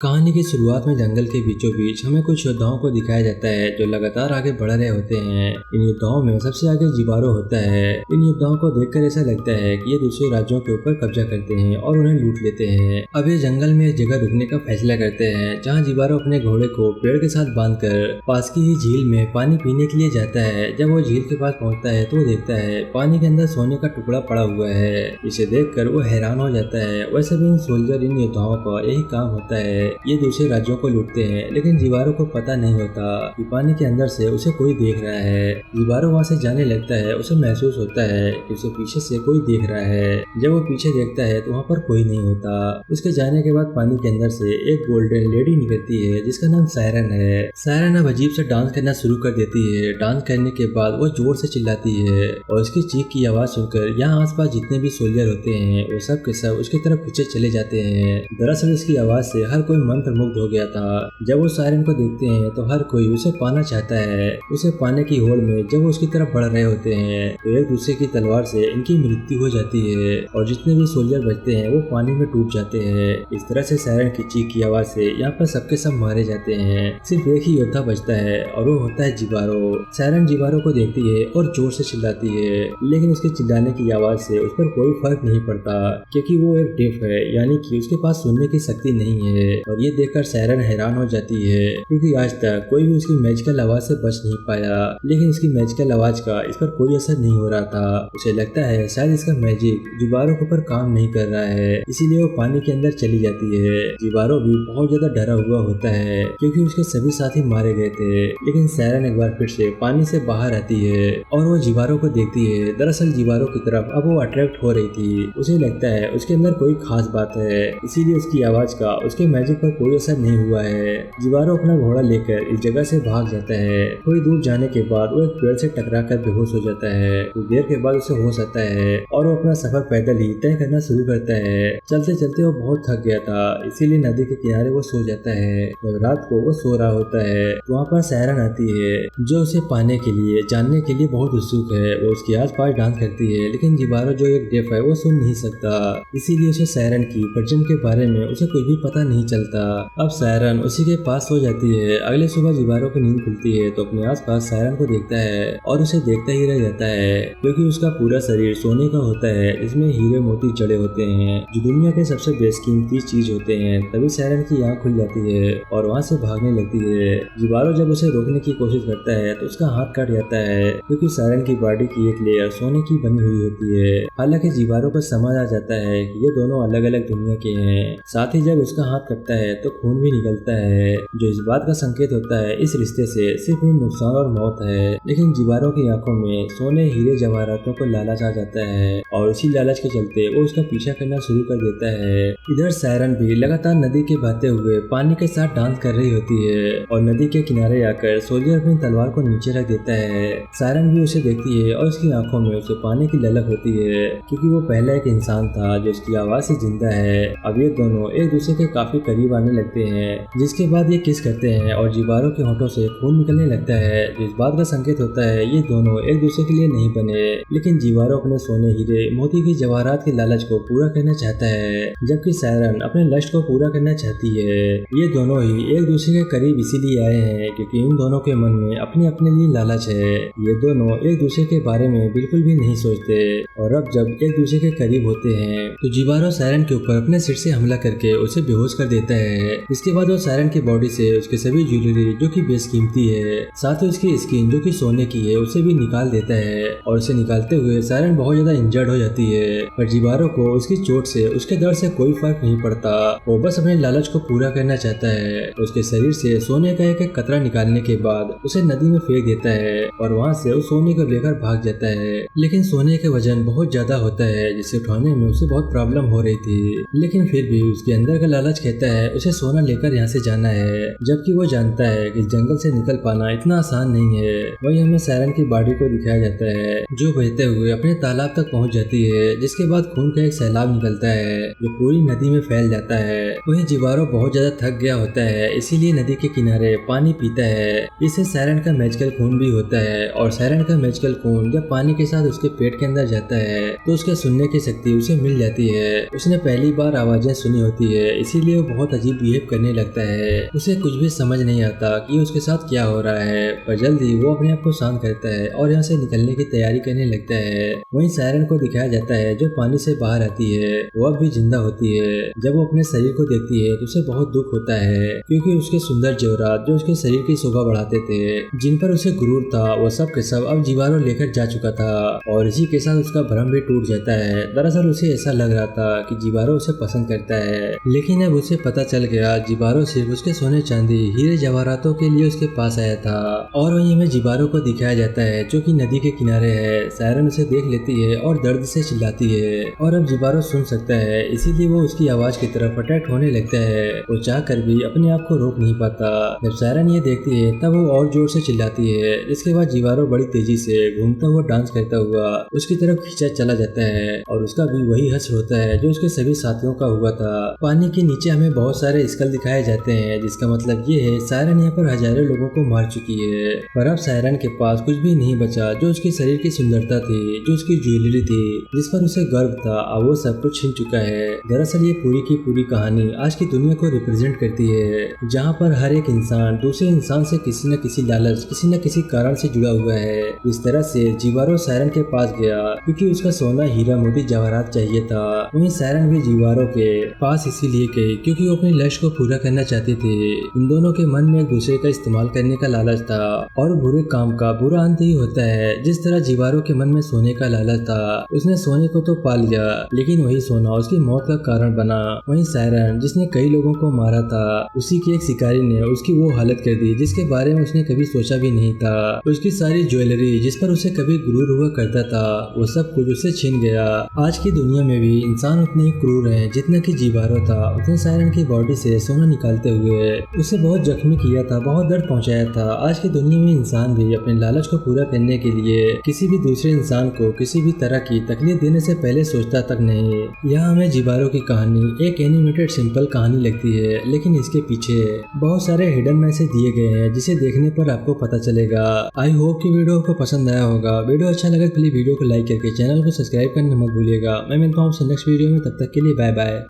कहानी की शुरुआत में जंगल के बीचों बीच हमें कुछ योद्धाओं को दिखाया जाता है जो लगातार आगे बढ़ रहे होते हैं। इन योद्धाओं में सबसे आगे जिबारो होता है। इन योद्धाओं को देखकर ऐसा लगता है कि ये दूसरे राज्यों के ऊपर कब्जा करते हैं और उन्हें लूट लेते हैं। अब ये जंगल में एक जगह रुकने का फैसला करते हैं जहाँ जिबारो अपने घोड़े को पेड़ के साथ बांधकर पास की ही झील में पानी पीने के लिए जाता है। जब वो झील के पास पहुँचता है तो वो देखता है पानी के अंदर सोने का टुकड़ा पड़ा हुआ है। इसे देखकर वो हैरान हो जाता है। वैसे भी इन सोल्जर इन योद्धाओं का यही काम होता है, ये दूसरे राज्यों को लूटते हैं। लेकिन जिबारो को पता नहीं होता कि पानी के अंदर से उसे कोई देख रहा है। जिबारो वहाँ से जाने लगता है। उसे महसूस होता है कि उसे पीछे से कोई देख रहा है। जब वो पीछे देखता है तो वहाँ पर कोई नहीं होता। उसके जाने के बाद पानी के अंदर से एक गोल्डन लेडी निकलती है जिसका नाम सायरन है। सायरन अब अजीब से डांस करना शुरू कर देती है। डांस करने के बाद वो जोर से चिल्लाती है और उसकी चीख की आवाज सुनकर यहाँ आसपास जितने भी सोल्जर होते हैं वो सब के सब उसकी तरफ पीछे चले जाते हैं। दरअसल उसकी आवाज से हर कोई मंत्रमुग्ध हो गया था। जब वो सायरन को देखते हैं तो हर कोई उसे पाना चाहता है। उसे पाने की होड़ में जब वो उसकी तरफ बढ़ रहे होते हैं तो एक दूसरे की तलवार से इनकी मृत्यु हो जाती है और जितने भी सोल्जर बचते हैं वो पानी में डूब जाते हैं। इस तरह से सायरन की चीख की आवाज से यहाँ पर सबके सब मारे जाते हैं। सिर्फ एक ही योद्धा बचता है और वो होता है जिबारो। सायरन जिबारो को देखती है और जोर से चिल्लाती है, लेकिन उसके चिल्लाने की आवाज से उस पर कोई फर्क नहीं पड़ता क्योंकि वो एक डेफ है, यानी कि उसके पास सुनने की शक्ति नहीं है। और ये देखकर सायरन हैरान हो जाती है क्योंकि आज तक कोई भी उसकी मैजिकल आवाज से बच नहीं पाया। लेकिन इसकी मैजिकल आवाज का इस पर कोई असर नहीं हो रहा था। उसे लगता है शायद इसका मैजिक जिबारो के ऊपर काम नहीं कर रहा है, इसीलिए वो पानी के अंदर चली जाती है। जिबारो भी बहुत ज्यादा डरा हुआ होता है क्योंकि उसके सभी साथी मारे गए थे। लेकिन सायरन एक बार फिर से पानी से बाहर आती है और वो जिबारो को देखती है। दरअसल जिबारो की तरफ अब वो अट्रैक्ट हो रही थी। उसे लगता है उसके अंदर कोई खास बात है, इसीलिए उसकी आवाज का उसके मैजिक पर कोई असर नहीं हुआ है। जिबारो अपना घोड़ा लेकर इस जगह से भाग जाता है। थोड़ी दूर जाने के बाद वो एक पेड़ से टकराकर बेहोश हो जाता है। कुछ देर के बाद उसे होश आता है और वो अपना सफर पैदल ही तय करना शुरू करता है। चलते चलते वो बहुत थक गया था, इसीलिए नदी के किनारे वो सो जाता है। जब रात को वो सो रहा होता है तो वहाँ पर सायरन आती है जो उसे पाने के लिए जानने के लिए बहुत उत्सुक है। वो उसके आस पास डांस करती है, लेकिन जिबारो जो एक डेफ है वो सुन नहीं सकता, इसीलिए उसे सायरन की पर्जन के बारे में उसे कुछ भी पता नहीं चलता। अब सायरन उसी के पास सो जाती है। अगले सुबह जिबारो की नींद खुलती है तो अपने आसपास सायरन को देखता है और उसे देखता ही रह जाता है क्योंकि उसका पूरा शरीर सोने का होता है, इसमें हीरे मोती जड़े होते हैं जो दुनिया के सबसे बेशकीमती चीज होते हैं। तभी सायरन की आंख खुल जाती है और वहाँ से भागने लगती है। जिबारो जब उसे रोकने की कोशिश करता है तो उसका हाथ कट जाता है क्योंकि सायरन की बॉडी की एक लेयर सोने की बनी हुई होती है। हालांकि जिबारो को समझ आ जाता है कि ये दोनों अलग अलग दुनिया के हैं। साथ ही जब उसका हाथ कटता है तो खून भी निकलता है जो इस बात का संकेत होता है इस रिश्ते से सिर्फ ही नुकसान और मौत है। लेकिन जिबारो की आंखों में सोने हीरे जवाहरातों को लालच आ जाता है और उसी लालच के चलते वो उसका पीछा करना शुरू कर देता है। इधर सायरन भी लगातार नदी के बहते हुए पानी के साथ डांस कर रही होती है और नदी के किनारे आकर सोल्जर अपनी तलवार को नीचे रख देता है। सायरन भी उसे देखती है और उसकी आंखों में उसे पाने की ललक होती है क्योंकि वो पहला एक इंसान था जो उसकी आवाज से जिंदा है। अब ये दोनों एक दूसरे के काफी करीब आने लगते हैं, जिसके बाद ये किस करते हैं और जिबारो के होठों से खून निकलने लगता है जो इस बात का संकेत होता है ये दोनों एक दूसरे के लिए नहीं बने। लेकिन जिबारो अपने सोने हीरे मोती की जवाहरात के लालच को पूरा करना चाहता है जबकि सायरन अपने लक्ष्य को पूरा करना चाहती है। ये दोनों ही एक दूसरे के करीब इसीलिए आए हैं क्योंकि इन दोनों के मन में अपने अपने लिए लालच है। ये दोनों एक दूसरे के बारे में बिल्कुल भी नहीं सोचते और अब जब एक दूसरे के करीब होते हैं तो जिबारो सायरन के ऊपर अपने सिर से हमला करके उसे बेहोश कर देता है। इसके बाद वो सायरन की बॉडी से उसके सभी ज्वेलरी जो कि बेशकीमती है, साथ ही उसकी स्किन जो कि सोने की है उसे भी निकाल देता है और उसे निकालते हुए सायरन बहुत ज्यादा इंजर्ड हो जाती है। पर जिबारो को उसकी चोट से उसके दर्द से कोई फर्क नहीं पड़ता। वो बस अपने लालच को पूरा करना चाहता है। उसके शरीर से सोने का एक कतरा निकालने के बाद उसे नदी में फेंक देता है और वहाँ से उस सोने को लेकर भाग जाता है। लेकिन सोने का वजन बहुत ज्यादा होता है जिसे उठाने में उसे बहुत प्रॉब्लम हो रही थी। लेकिन फिर भी उसके अंदर का लालच कहता है उसे सोना लेकर यहाँ से जाना है, जबकि वो जानता है कि जंगल से निकल पाना इतना आसान नहीं है। वही हमें सायरन की बॉडी को दिखाया जाता है जो बहते हुए अपने तालाब तक पहुँच जाती है, जिसके बाद खून का एक सैलाब निकलता है जो पूरी नदी में फैल जाता है। वही जिबारो बहुत ज्यादा थक गया होता है, इसीलिए नदी के किनारे पानी पीता है। इससे सायरन का मैजिकल खून भी होता है और सायरन का मैजिकल खून जब पानी के साथ उसके पेट के अंदर जाता है तो उसके सुनने की शक्ति उसे मिल जाती है। उसने पहली बार आवाजें सुनी होती है, इसीलिए वो बहुत बहुत अजीब बिहेव करने लगता है। उसे कुछ भी समझ नहीं आता कि उसके साथ क्या हो रहा है, पर जल्दी वो अपने आप को शांत करता है और यहाँ से निकलने की तैयारी करने लगता है। वहीं सायरन को दिखाया जाता है जो पानी से बाहर आती है, वो अब भी जिंदा होती है। जब वो अपने शरीर को देखती है तो उसे बहुत दुख होता है, क्योंकि उसके सुंदर जेवरात जो उसके शरीर की शोभा बढ़ाते थे, जिन पर उसे गुरूर था, वो सब के सब अब जीवारो लेकर जा चुका था और इसी के साथ उसका भ्रम भी टूट जाता है। दरअसल उसे ऐसा लग रहा था कि जीवारो उसे पसंद करता है, लेकिन अब उसे पता चल गया जीवारो सिर्फ उसके सोने चांदी हीरे जवाहरातों के लिए उसके पास आया था। और वहीं हमें जीवारो को दिखाया जाता है जो कि नदी के किनारे है। सायरन उसे देख लेती है और दर्द से चिल्लाती है, और अब जीवारो सुन सकता है, इसीलिए वो उसकी आवाज की तरफ अट्रैक्ट होने लगता है। वो चाह कर भी अपने आप को रोक नहीं पाता। जब सायरन ये देखती है तब वो और जोर से चिल्लाती है। इसके बाद जीवारो बड़ी तेजी से घूमता हुआ डांस करता हुआ उसकी तरफ खींचा चला जाता है, और उसका भी वही हश्र होता है जो उसके सभी साथियों का हुआ था। पानी के नीचे हमें बहुत सारे स्कल दिखाए जाते हैं, जिसका मतलब ये है सायरन यहाँ पर हजारों लोगों को मार चुकी है। पर अब सायरन के पास कुछ भी नहीं बचा जो उसके शरीर की सुंदरता थी, जो उसकी ज्वेलरी थी, जिस पर उसे गर्व था, अब वो सब कुछ छिन चुका है। दरअसल ये पूरी की पूरी कहानी आज की दुनिया को रिप्रेजेंट करती है, जहाँ पर हर एक इंसान दूसरे इंसान से किसी न किसी लालच, किसी न किसी कारण से जुड़ा हुआ है। इस तरह से जीवारो सायरन के पास गया क्योंकि उसका सोना, हीरा, मोती, जवाहरात चाहिए था। वहीं सायरन भी जीवारो के पास इसीलिए गई क्योंकि वो अपने लक्ष्य को पूरा करना चाहती थी। इन दोनों के मन में एक दूसरे का इस्तेमाल करने का लालच था, और बुरे काम का बुरा अंत ही होता है। जिस तरह जीवारो के मन में सोने का लालच था, उसने सोने को तो पा लिया, लेकिन वही सोना उसकी मौत का कारण बना। वहीं सायरन, जिसने कई लोगों को मारा था, उसी के एक शिकारी ने उसकी वो हालत कर दी जिसके बारे में उसने कभी सोचा भी नहीं था। उसकी सारी ज्वेलरी जिस पर उसे कभी गुरूर हुआ करता था, वो सब कुछ उसे छीन गया। आज की दुनिया में भी इंसान उतने ही क्रूर हैं जितना कि जीवारो था। उसने सायरन की बॉडी से सोना निकालते हुए उसे बहुत जख्मी किया था, बहुत दर्द पहुंचाया था। आज की दुनिया में इंसान भी अपने लालच को पूरा करने के लिए किसी भी दूसरे इंसान को किसी भी तरह की तकलीफ देने से पहले सोचता तक नहीं। यहाँ हमें जीवारो की कहानी एक एनिमेटेड सिंपल कहानी लगती है, लेकिन इसके पीछे बहुत सारे हिडन मैसेज दिए गए हैं जिसे देखने पर आपको पता चलेगा। आई होप कि वीडियो आपको पसंद आया होगा। वीडियो अच्छा लगा तो प्लीज वीडियो को लाइक करके चैनल को सब्सक्राइब करना मत भूलिएगा। मैं मिलता हूँ आपसे नेक्स्ट वीडियो में, तब तक के लिए बाय बाय।